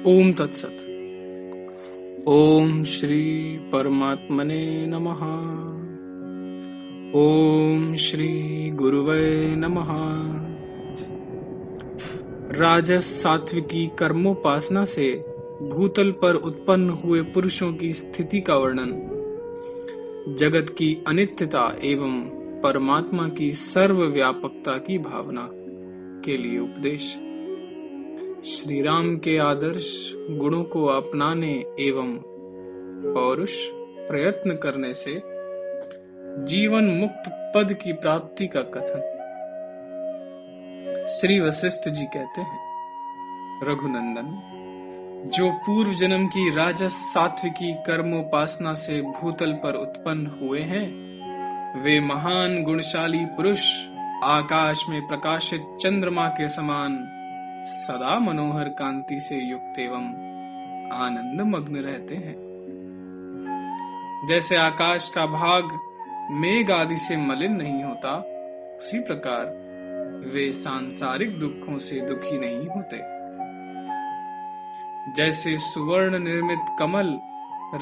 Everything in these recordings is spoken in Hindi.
ओम तत्सत। ओम श्री परमात्मने नमः। ओम श्री गुरुवे नमः। राजस सात्विकी कर्मोपासना से भूतल पर उत्पन्न हुए पुरुषों की स्थिति का वर्णन, जगत की अनित्यता एवं परमात्मा की सर्वव्यापकता की भावना के लिए उपदेश। श्री राम के आदर्श गुणों को अपनाने एवं पौरुष प्रयत्न करने से जीवन मुक्त पद की प्राप्ति का कथन। श्री वशिष्ठ जी कहते हैं, रघुनंदन, जो पूर्व जन्म की राजस सात्विकी कर्मोपासना से भूतल पर उत्पन्न हुए हैं, वे महान गुणशाली पुरुष आकाश में प्रकाशित चंद्रमा के समान सदा मनोहर कांति से युक्त एवं आनंद मग्न रहते हैं। जैसे आकाश का भाग मेघ आदि से मलिन नहीं होता, उसी प्रकार वे सांसारिक दुखों से दुखी नहीं होते। जैसे सुवर्ण निर्मित कमल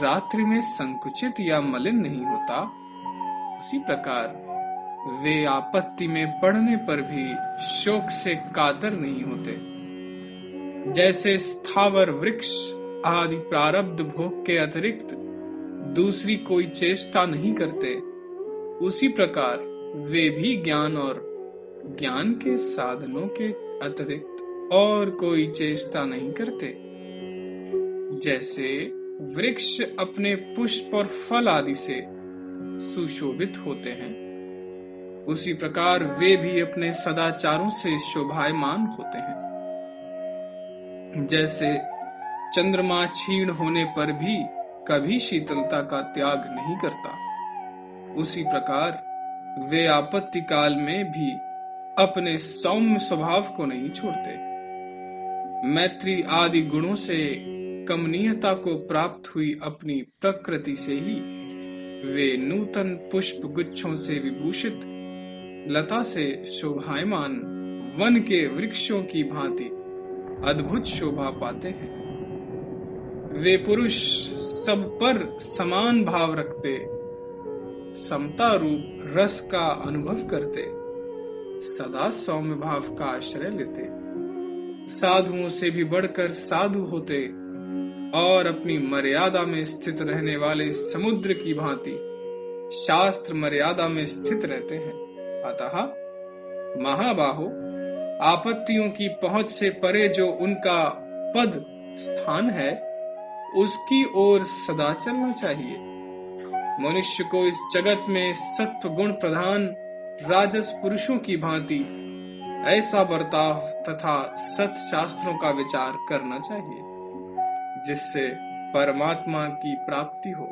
रात्रि में संकुचित या मलिन नहीं होता, उसी प्रकार वे आपत्ति में पड़ने पर भी शोक से कातर नहीं होते। जैसे स्थावर वृक्ष आदि प्रारब्ध भोग के अतिरिक्त दूसरी कोई चेष्टा नहीं करते, उसी प्रकार वे भी ज्ञान और ज्ञान के साधनों के अतिरिक्त और कोई चेष्टा नहीं करते। जैसे वृक्ष अपने पुष्प और फल आदि से सुशोभित होते हैं, उसी प्रकार वे भी अपने सदाचारों से शोभायमान होते हैं। जैसे चंद्रमा क्षीण होने पर भी कभी शीतलता का त्याग नहीं करता, उसी प्रकार वे आपत्ति काल में भी अपने सौम्य स्वभाव को नहीं छोड़ते। मैत्री आदि गुणों से कमनीयता को प्राप्त हुई अपनी प्रकृति से ही वे नूतन पुष्प गुच्छों से विभूषित लता से शोभायमान वन के वृक्षों की भांति अद्भुत शोभा पाते हैं। वे पुरुष सब पर समान भाव रखते, समता रूप रस का अनुभव करते, सदा सौम्य भाव का आश्रय लेते, साधुओं से भी बढ़कर साधु होते और अपनी मर्यादा में स्थित रहने वाले समुद्र की भांति शास्त्र मर्यादा में स्थित रहते हैं। अतः महाबाहो, आपत्तियों की पहुंच से परे जो उनका पद स्थान है, उसकी ओर सदा चलना चाहिए। मनुष्य को इस जगत में सत्व गुण प्रधान राजस पुरुषों की भांति ऐसा बर्ताव तथा सत शास्त्रों का विचार करना चाहिए, जिससे परमात्मा की प्राप्ति हो।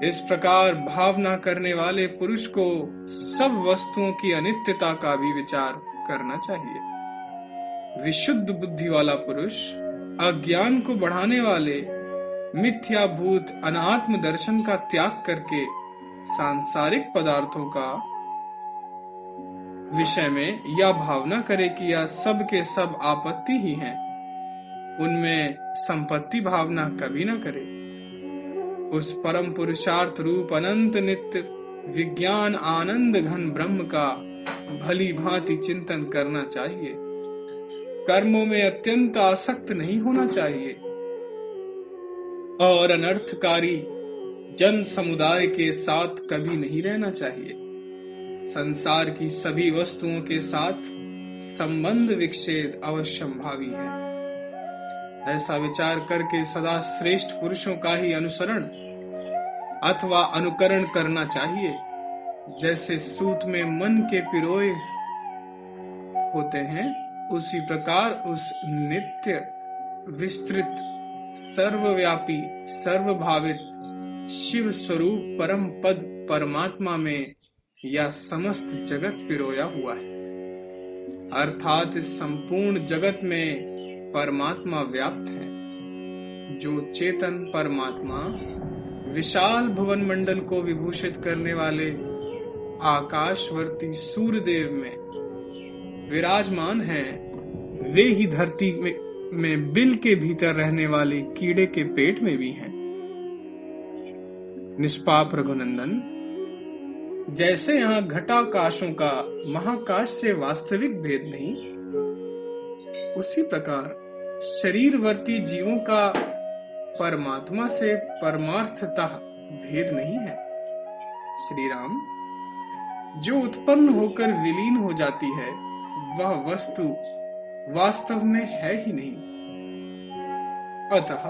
इस प्रकार भावना करने वाले पुरुष को सब वस्तुओं की अनित्यता का भी विचार करना चाहिए। विशुद्ध बुद्धि वाला पुरुष अज्ञान को बढ़ाने वाले मिथ्याभूत अनात्म दर्शन का त्याग करके सांसारिक पदार्थों का विषय में यह भावना करे कि यह सब के सब आपत्ति ही हैं, उनमें संपत्ति भावना कभी न करे। उस परम पुरुषार्थ रूप अनंत नित्य विज्ञान आनंद घन ब्रह्म का भली भांति चिंतन करना चाहिए। कर्मों में अत्यंत आसक्त नहीं होना चाहिए और अनर्थकारी जन समुदाय के साथ कभी नहीं रहना चाहिए। संसार की सभी वस्तुओं के साथ संबंध विच्छेद अवश्यंभावी है। ऐसा विचार करके सदा श्रेष्ठ पुरुषों का ही अनुसरण अथवा अनुकरण करना चाहिए। जैसे सूत में मन के पिरोए होते हैं, उसी प्रकार उस नित्य विस्तृत सर्वव्यापी सर्वभावित शिव स्वरूप परम पद परमात्मा में यह समस्त जगत पिरोया हुआ है। अर्थात इस संपूर्ण जगत में परमात्मा व्याप्त है। जो चेतन परमात्मा विशाल भुवन मंडल को विभूषित करने वाले आकाशवर्ती सूर्यदेव में विराजमान हैं, वे ही धरती में में बिल के भीतर रहने वाले कीड़े के पेट में भी हैं। निष्पाप रघुनंदन, जैसे यहाँ घटाकाशों का महाकाश से वास्तविक भेद नहीं, उसी प्रकार शरीरवर्ती जीवों का परमात्मा से परमार्थतः भेद नहीं है। श्री राम, जो उत्पन्न होकर विलीन हो जाती है वह वस्तु वास्तव में है ही नहीं। अतः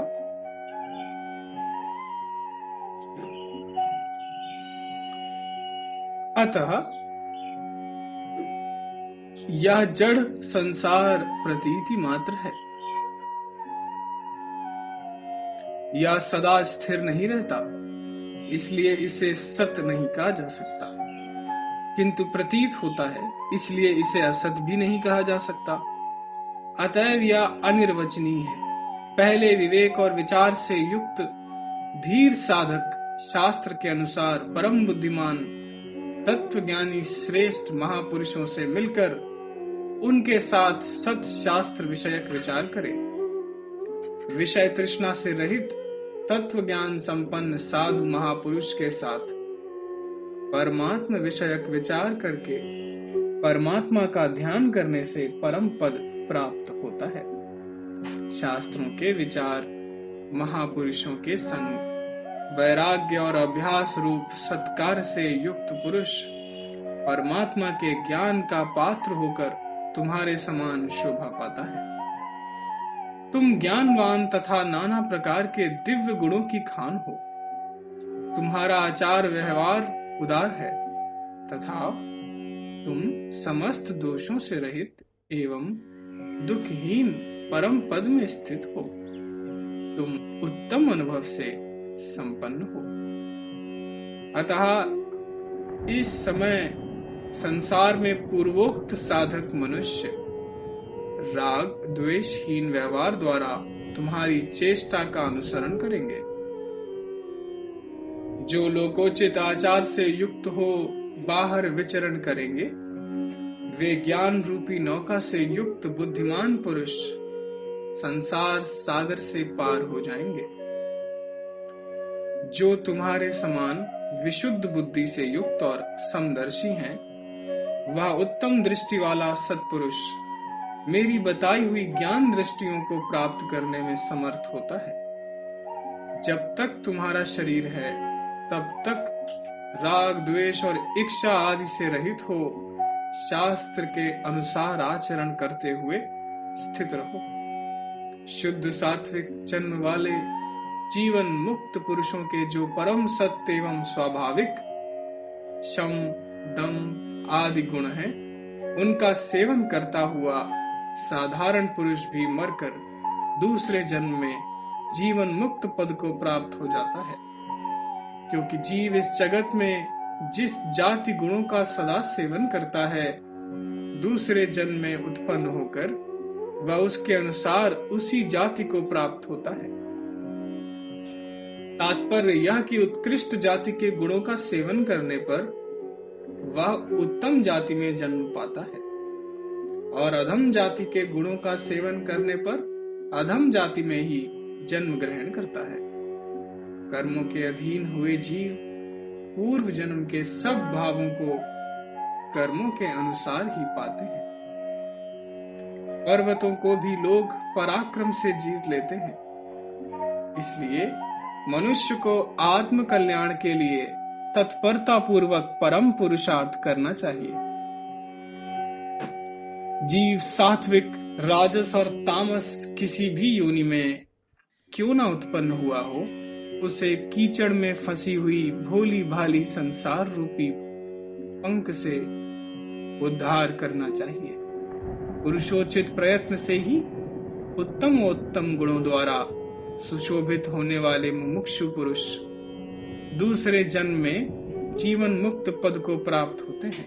यह जड़ संसार प्रतीति मात्र है। यह सदा स्थिर नहीं रहता, इसलिए इसे सत्य नहीं कहा जा सकता, किंतु प्रतीत होता है, इसलिए इसे असत भी नहीं कहा जा सकता। अतएव यह अनिर्वचनीय है। पहले विवेक और विचार से युक्त धीर साधक शास्त्र के अनुसार परम बुद्धिमान तत्वज्ञानी श्रेष्ठ महापुरुषों से मिलकर उनके साथ सत शास्त्र विषयक विचार करे। विषय तृष्णा से रहित तत्व ज्ञान संपन्न साधु महापुरुष के साथ परमात्मा विषयक विचार करके परमात्मा का ध्यान करने से परम पद प्राप्त होता है। शास्त्रों के विचार, महापुरुषों के संग, वैराग्य और अभ्यास रूप सत्कार से युक्त पुरुष परमात्मा के ज्ञान का पात्र होकर तुम्हारे समान शोभा पाता है। तुम ज्ञानवान तथा नाना प्रकार के दिव्य गुणों की खान हो। तुम्हारा आचार व्यवहार उदार है तथा तुम समस्त दोषों से रहित एवं दुखहीन परम पद में स्थित हो। तुम उत्तम अनुभव से संपन्न हो। अतः इस समय संसार में पूर्वोक्त साधक मनुष्य राग द्वेषहीन व्यवहार द्वारा तुम्हारी चेष्टा का अनुसरण करेंगे। जो लोकोचित आचार से युक्त हो बाहर विचरण करेंगे, वे ज्ञान रूपी नौका से युक्त बुद्धिमान पुरुष संसार सागर से पार हो जाएंगे। जो तुम्हारे समान विशुद्ध बुद्धि से युक्त और समदर्शी हैं, वह उत्तम दृष्टि वाला सत्पुरुष मेरी बताई हुई ज्ञान दृष्टियों को प्राप्त करने में समर्थ होता है। जब तक तुम्हारा शरीर है तब तक राग द्वेष और इच्छा आदि से रहित हो शास्त्र के अनुसार आचरण करते हुए स्थित रहो। शुद्ध सात्विक जन्म वाले जीवन मुक्त पुरुषों के जो परम सत्य एवं स्वाभाविक शम दम आदि गुण हैं, उनका सेवन करता हुआ साधारण पुरुष भी मरकर दूसरे जन्म में जीवन मुक्त पद को प्राप्त हो जाता है। क्योंकि जीव इस जगत में जिस जाति गुणों का सदा सेवन करता है, दूसरे जन्म में उत्पन्न होकर वह उसके अनुसार उसी जाति को प्राप्त होता है। तात्पर्य यह कि उत्कृष्ट जाति के गुणों का सेवन करने पर वह उत्तम जाति में जन्म पाता है और अधम जाति के गुणों का सेवन करने पर अधम जाति में ही जन्म ग्रहण करता है। कर्मों के अधीन हुए जीव पूर्व जन्म के सब भावों को कर्मों के अनुसार ही पाते हैं। पर्वतों को भी लोग पराक्रम से जीत लेते हैं। इसलिए मनुष्य को आत्म कल्याण के लिए तत्परता पूर्वक परम पुरुषार्थ करना चाहिए। जीव सात्विक, राजस और तामस किसी भी योनि में क्यों न उत्पन्न हुआ हो, उसे कीचड़ में फंसी हुई भोली भाली संसार रूपी पंख से उद्धार करना चाहिए। पुरुषोचित प्रयत्न से ही उत्तम गुणों द्वारा सुशोभित होने वाले मुमुक्षु पुरुष दूसरे जन्म में जीवन मुक्त पद को प्राप्त होते हैं।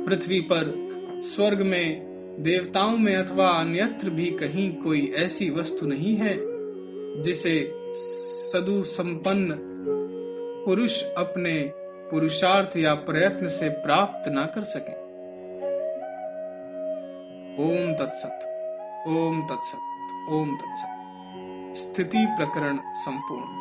पृथ्वी पर, स्वर्ग में, देवताओं में अथवा अन्यत्र भी कहीं कोई ऐसी वस्तु नहीं है जिसे सदु संपन्न पुरुष अपने पुरुषार्थ या प्रयत्न से प्राप्त ना कर सके। ओम तत्सत। ओम तत्सत। ओम तत्सत। स्थिति प्रकरण संपूर्ण।